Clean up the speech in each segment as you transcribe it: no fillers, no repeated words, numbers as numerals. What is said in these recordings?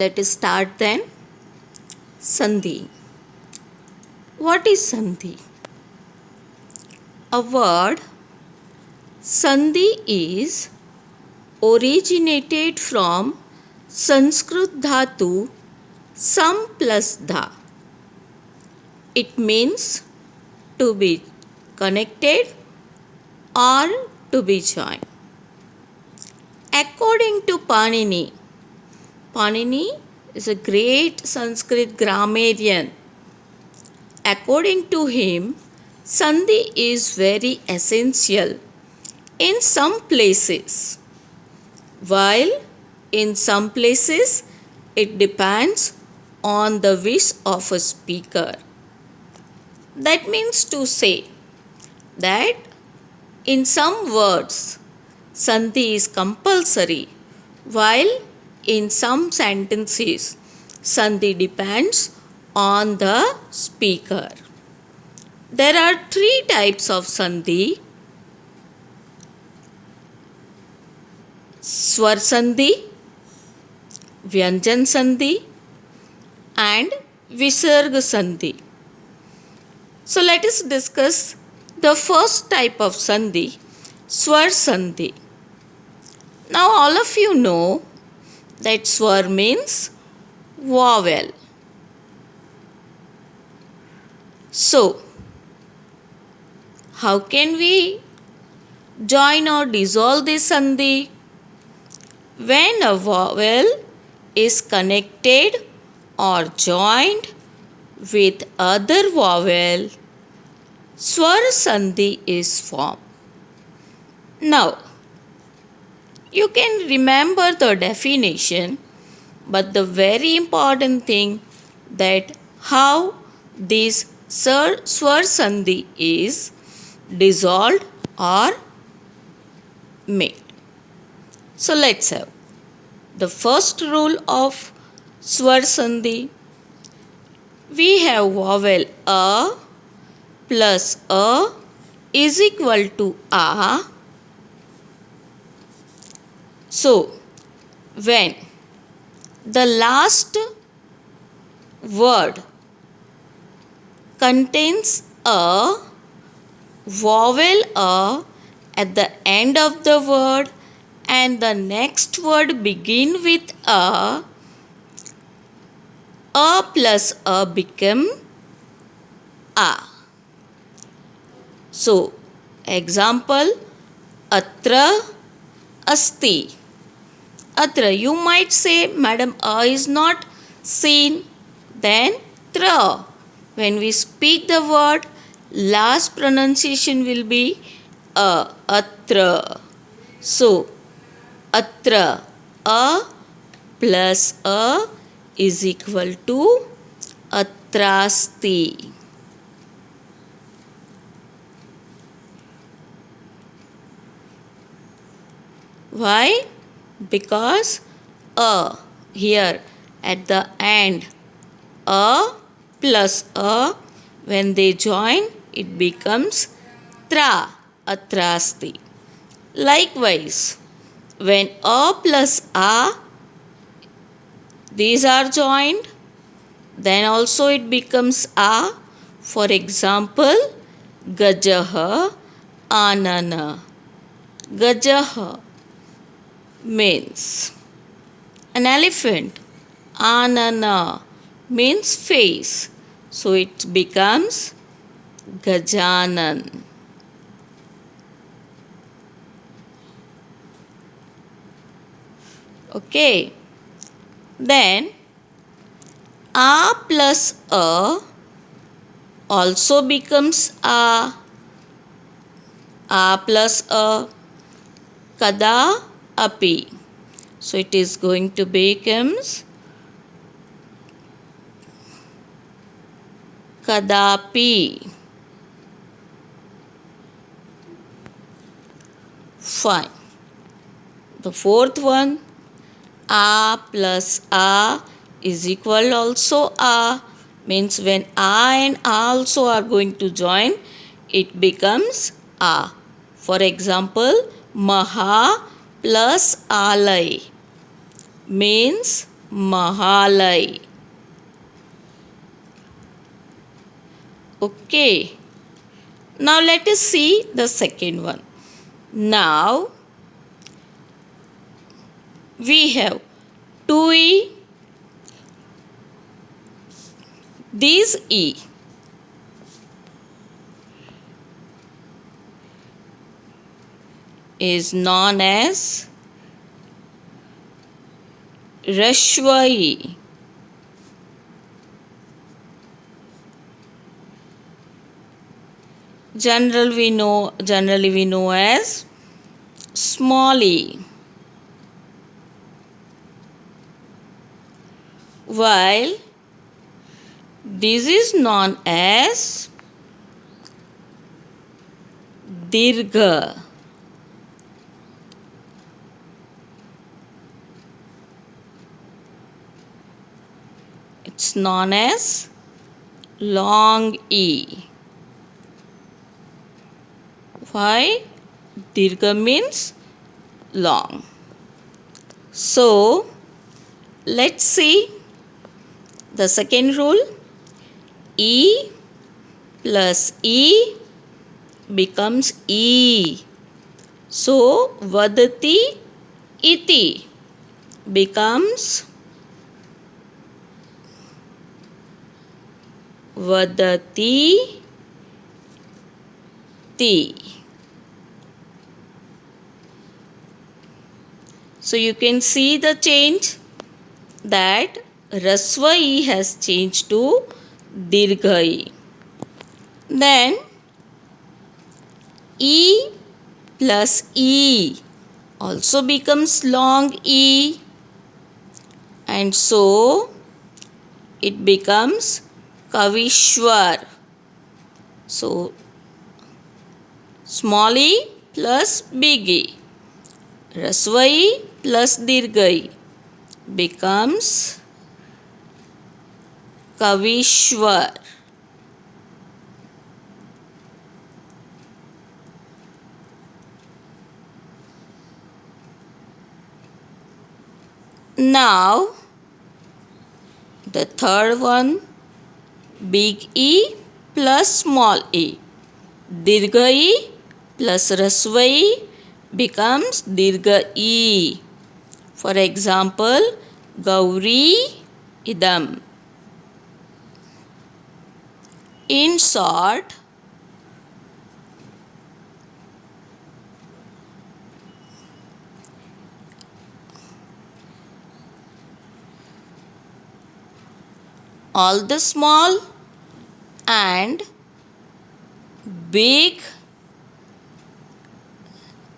Let us start then. Sandhi. What is Sandhi? A word Sandhi is originated from Sanskrit dhatu sam plus dha. It means to be connected or to be joined. According to Panini, Panini is a great Sanskrit grammarian. According to him, Sandhi is very essential in some places, while in some places it depends on the wish of a speaker. That means to say that in some words Sandhi is compulsory, while in some sentences Sandhi depends on the speaker. There are three types of Sandhi: Swar Sandhi, Vyanjan Sandhi and Visarga Sandhi. So let us discuss the first type of Sandhi, Swar Sandhi. Now all of you know that Swar means vowel. So how can we join or dissolve this Sandhi? When a vowel is connected or joined with other vowel, Swar Sandhi is formed. Now, you can remember the definition, but the very important thing that how this Swar Sandhi is dissolved or made. So let's have the first rule of Swar Sandhi. We have vowel a plus a is equal to a. So when the last word contains a vowel a at the end of the word and the next word begin with a plus a become a. So example, atra asti. Atra, you might say, Madam, a is not seen. Then tra. When we speak the word, last pronunciation will be a, atra. So atra, a plus a is equal to atrasti. Why? Because a here at the end, a plus a, when they join it becomes tra, atrasti. Likewise, when a plus a these are joined, then also it becomes a. For example, gajaha anana. Gajaha means an elephant. Anana means face. So it becomes Gajanan. Okay. Then a plus a also becomes a. A plus a. Kada api. So it is going to becomes kadapi. Fine. The fourth one, a plus a is equal also a, means when a and a also are going to join, it becomes a. For example, maha plus alai means Mahalay. Okay. Now let us see the second one. Now we have 2E. This E is known as Rashwai. Generally we know as small e. While this is known as Dirgha. It's known as long E. Why? Dirgha means long. So, let's see the second rule. E plus E becomes E. So, vadati iti becomes vadati ti. So you can see the change that Raswa E has changed to Dirgha E. Then E plus E also becomes long E, and so it becomes Kavishwar. So small e plus big E, Raswa E plus Dirgha E becomes Kavishwar. Now the third one, big E plus small e. Dirgha E plus Raswa E becomes Dirgha E. For example, Gauri idam. In short, all the small and big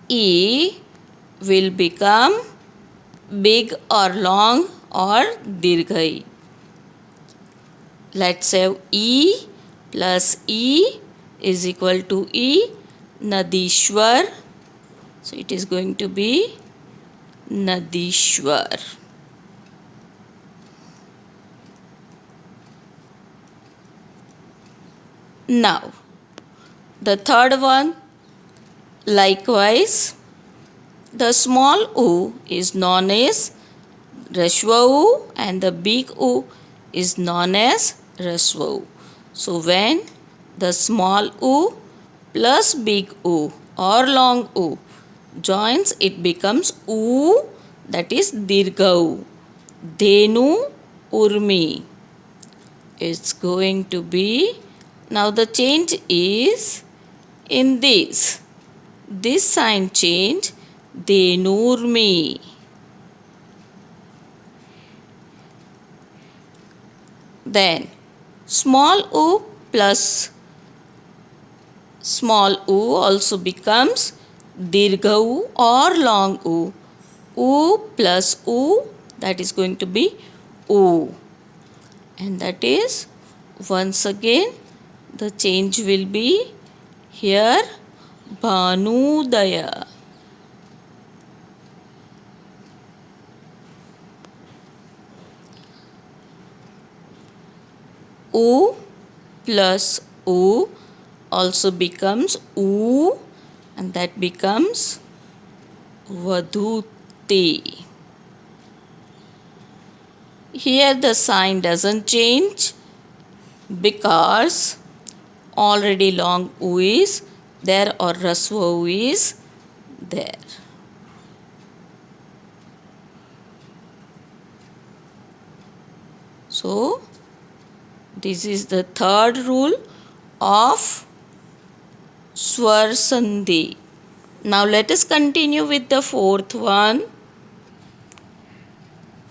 E will become big or long or Dirgha E. Let's have E plus E is equal to E, Nadishwar. So it is going to be Nadishwar. Now, the third one, likewise, the small U is known as Rashwa U and the big U is known as Raswa U. So when the small U plus big U or long U joins, it becomes U, that is Dirgha U. Dhenu Urmi. It's going to be, now the change is in this sign change, Dhenu Urmi. Then small u plus small u also becomes Dirgha U or long U. U plus U, that is going to be U. And that is, once again, the change will be here, Bhanudaya. U plus U also becomes U, and that becomes Vadhuti. here the sign doesn't change because already long U is there or raswa U is there. So this is the third rule of Swar Sandhi. Now let us continue with the fourth one.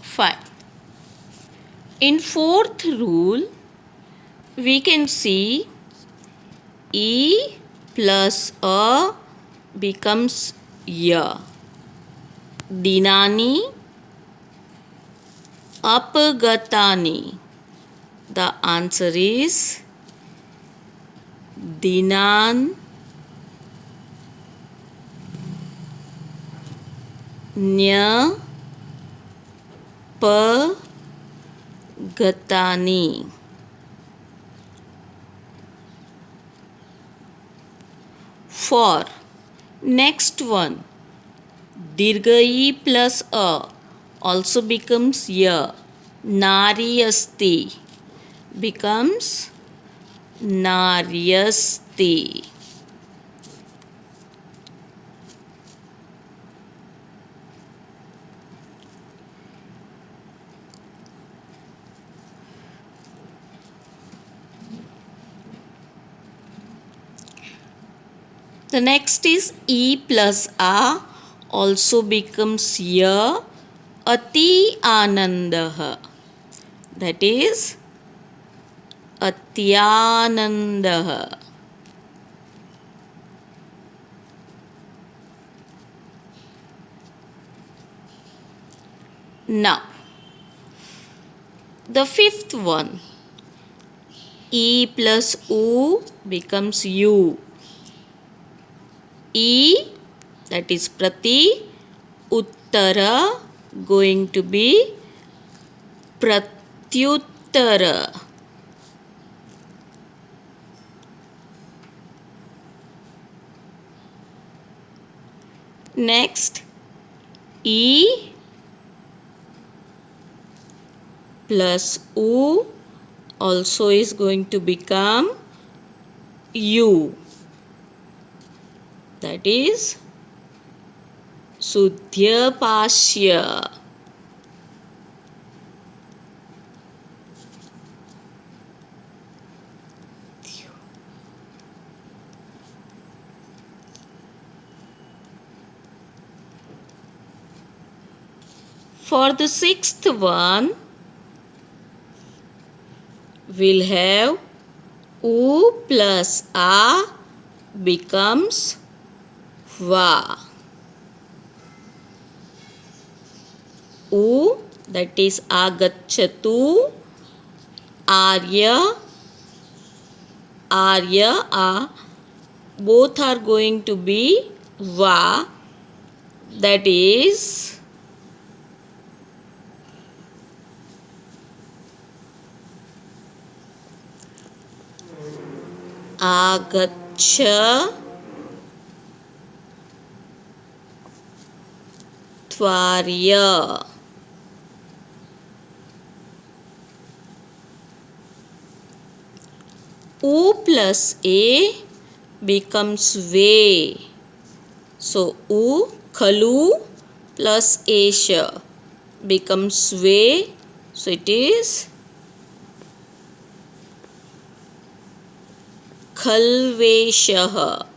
Fine. In fourth rule, we can see E plus A becomes Ya. Dinani, Apagatani. The answer is Dinan, Nya, Pagatani. For next one, Dirghai plus A also becomes Ya. Naryasti becomes Naryasti. The next is E plus A also becomes Ya. Ati Anandah. That is Atyanandah. Now, the fifth one, E plus U becomes U. E, that is Prati, Uttara going to be Pratyuttara. Next, E plus U also is going to become U. That is Sudhyapashya. For the sixth one, we'll have U plus A becomes Va. U, that is Agachatu, Arya, Arya, A, both are going to be Va. That is Agacha, Tvarya. U plus A becomes Ve. So U, Khalu plus Esha becomes Ve. So it is Khalveshaha.